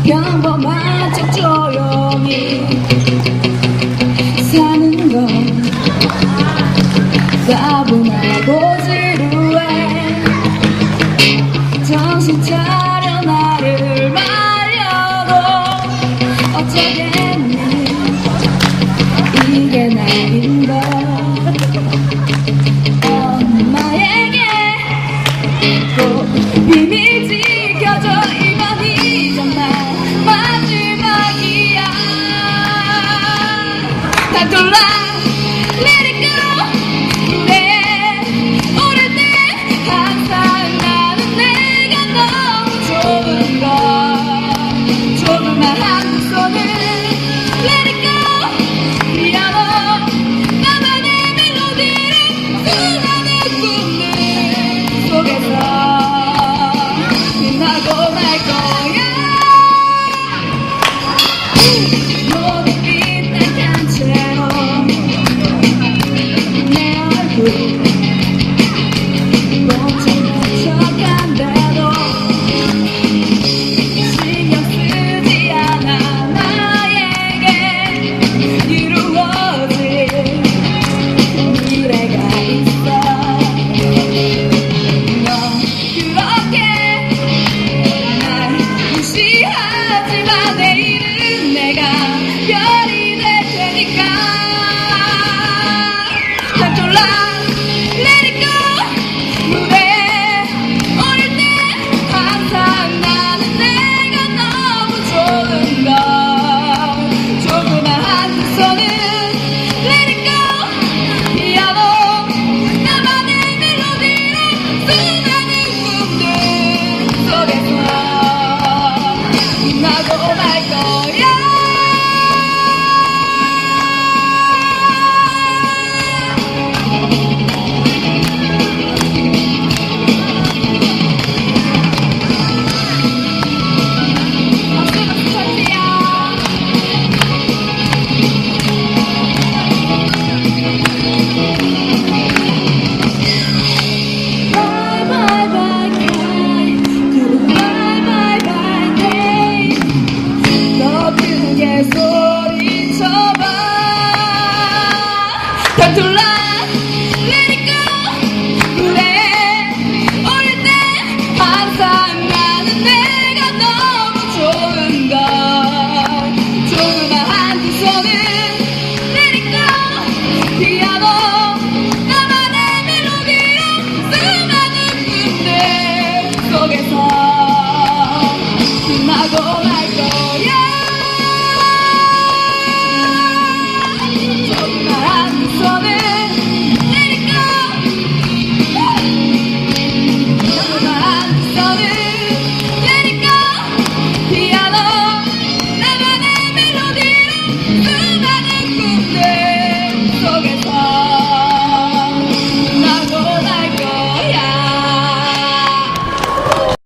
평범한 척 조용히 사는 건 따분하고 지루해. 정신 차려 나를 말려도 어쩌겠니, 이게 나인걸. 엄마에게 꼭 비밀 지켜줘. 이번이 정말 마지막이야. 다 돌아 Let it go. 내 어릴 때 항상 나는 내가 너무 좋은 걸. 조그만 한 손을 Let it go. 피아노 나만의 멜로디를 수많은 꿈들 속에서 빛나고 말 거야.